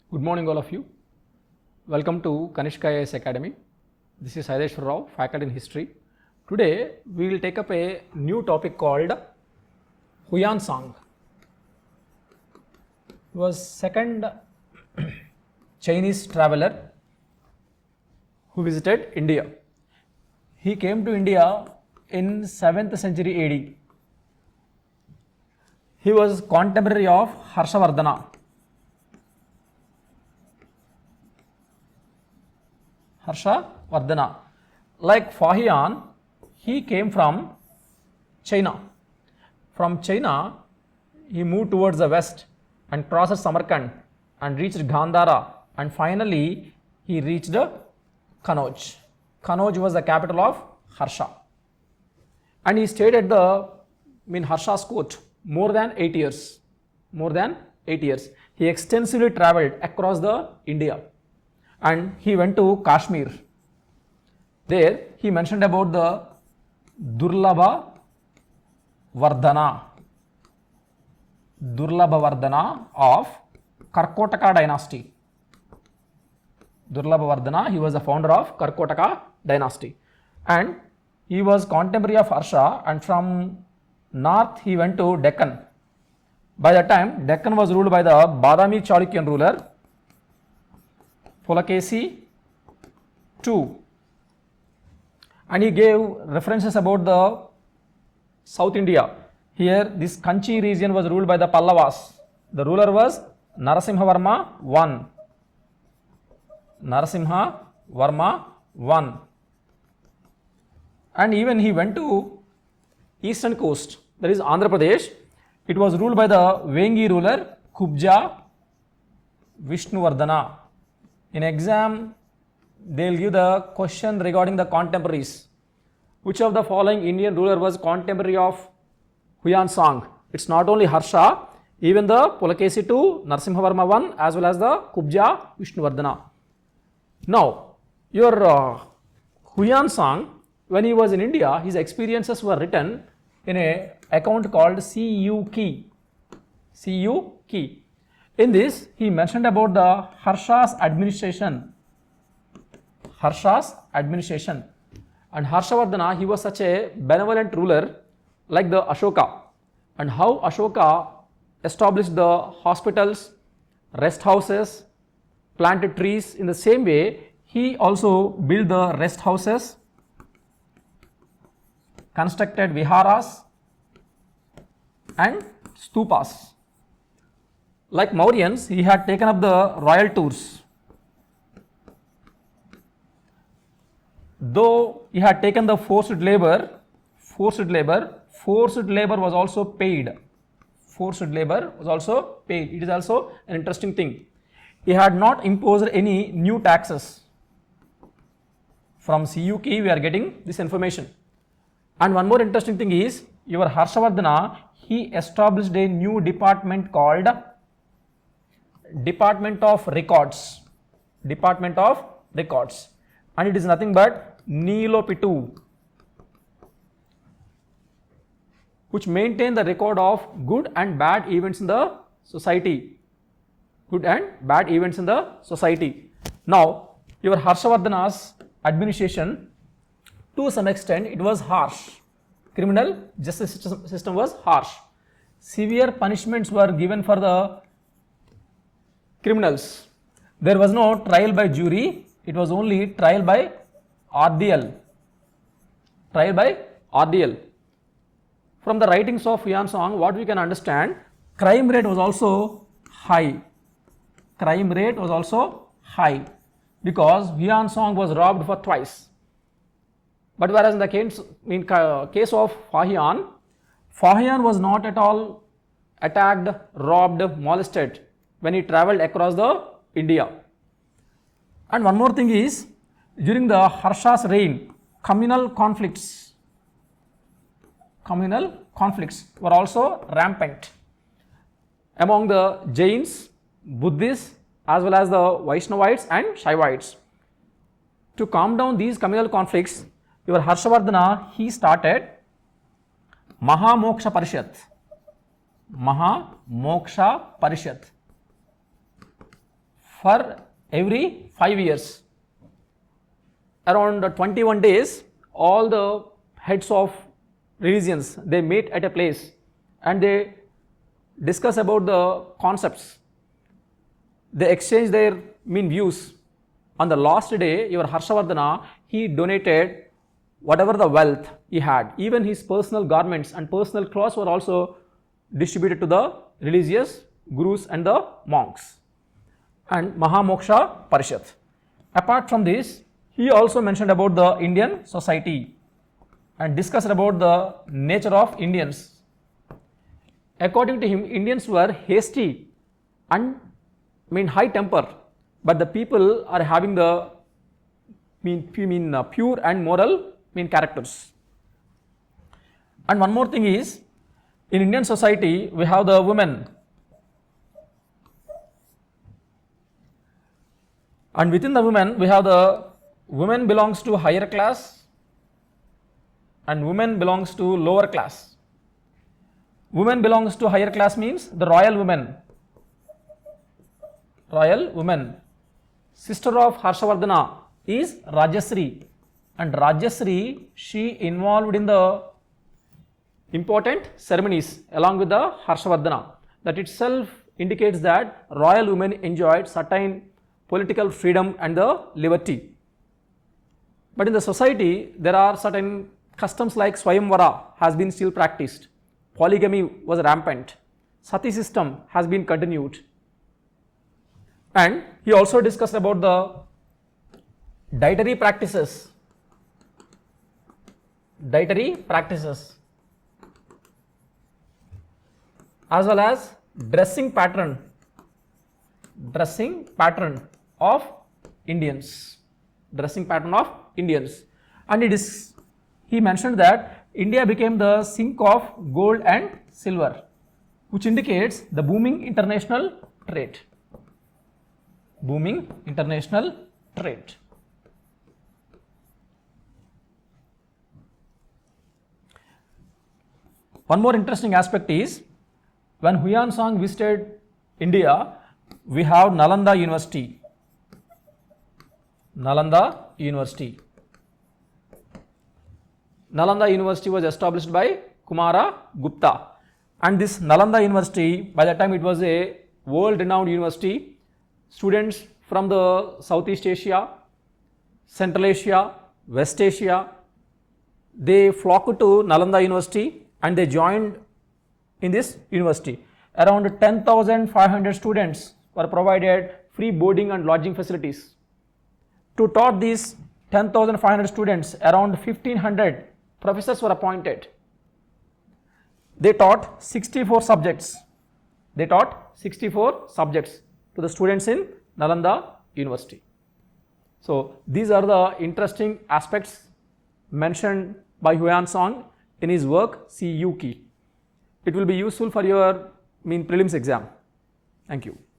Good morning all of you. Welcome to KANISHKA IAS Academy. This is Saideshwar Rao, faculty in history. Today we will take up a new topic called HUIEN song. He was second Chinese traveler who visited India. He came to India in 7th century AD. He was contemporary of Harshavardhana. Harshavardhana. Like HUIEN, he came from China. From China, he moved towards the west and crossed Samarkand and reached Gandhara, and finally he reached Kanauj. Kanauj was the capital of Harsha. And he stayed at Harsha's court more than 8 years. More than 8 years. He extensively travelled across the India. And he went to Kashmir. There he mentioned about the Durlabha Vardhana of Karkotaka dynasty. Durlabha Vardhana, he was the founder of Karkotaka dynasty. And he was contemporary of Harsha, and from north he went to Deccan. By that time, Deccan was ruled by the Badami Chalukyan ruler Polity II, and he gave references about the South India. Here this Kanchi region was ruled by the Pallavas. The ruler was Narasimhavarma I. Narasimhavarma I. And even he went to eastern coast, that is Andhra Pradesh. It was ruled by the Vengi ruler Kubja Vishnuvardhana. In exam, they will give the question regarding the contemporaries. Which of the following Indian ruler was contemporary of HUIEN song? It's not only Harsha, even the Pulakesi II, Narasimhavarma I, as well as the Kubja Vishnuvardhana. Now, your HUIEN song, when he was in India, his experiences were written in an account called CU Key. CU Key. In this, he mentioned about the Harsha's administration. Harsha's administration. And Harshavardhana, he was such a benevolent ruler like the Ashoka. And how Ashoka established the hospitals, rest houses, planted trees, in the same way, he also built the rest houses, constructed viharas and stupas. Like Mauryans, he had taken up the royal tours. Though he had taken the forced labor was also paid. Forced labor was also paid. It is also an interesting thing. He had not imposed any new taxes. From CUK we are getting this information. And one more interesting thing is, your Harshavardhana, he established a new department called Department of Records. Department of Records. And it is nothing but Nilopitu, which maintain the record of good and bad events in the society. Good and bad events in the society. Now, your Harshavardhana's administration, to some extent, it was harsh. Criminal justice system was harsh. Severe punishments were given for the criminals. There was no trial by jury, it was only trial by ordeal. Trial by ordeal. From the writings of HUIEN song, what we can understand, crime rate was also high. Crime rate was also high because HUIEN song was robbed for twice. But whereas in the case of HUIEN was not at all attacked, robbed, molested when he travelled across the India. And one more thing is, during the Harsha's reign, communal conflicts were also rampant among the Jains, Buddhists, as well as the Vaishnavites and Shaivites. To calm down these communal conflicts, your Harshavardhana, he started Mahamoksha Parishad. for every 5 years. Around 21 days, all the heads of religions, they meet at a place and they discuss about the concepts. They exchange their views. On the last day, your Harshavardhana, he donated whatever the wealth he had. Even his personal garments and personal clothes were also distributed to the religious gurus and the monks. And Mahamoksha Parishad. Apart from this, he also mentioned about the Indian society and discussed about the nature of Indians. According to him, Indians were hasty and high temper, but the people are having the pure and moral characters. And one more thing is, in Indian society, we have the women. And within the women, we have the women belongs to higher class and women belongs to lower class. Women belongs to higher class means the royal women. Royal women. Sister of Harshavardhana is Rajasri, and Rajasri, she involved in the important ceremonies along with the Harshavardhana. That itself indicates that royal women enjoyed certain political freedom and the liberty. But in the society, there are certain customs like Swayamvara has been still practiced. Polygamy was rampant. Sati system has been continued. And he also discussed about the dietary practices. Dietary practices. As well as dressing pattern of Indians. Dressing pattern of Indians. And he mentioned that India became the sink of gold and silver, which indicates the booming international trade. Booming international trade. One more interesting aspect is, when Huian Song visited India, we have Nalanda University. Nalanda University. Nalanda University was established by Kumara Gupta. And this Nalanda University, by that time it was a world-renowned university. Students from the Southeast Asia, Central Asia, West Asia, they flocked to Nalanda University and they joined in this university. Around 10,500 students were provided free boarding and lodging facilities. To taught these 10,500 students, around 1,500 professors were appointed. They taught 64 subjects. They taught 64 subjects to the students in Nalanda University. So these are the interesting aspects mentioned by Huian Song in his work CU Key. It will be useful for your prelims exam. Thank you.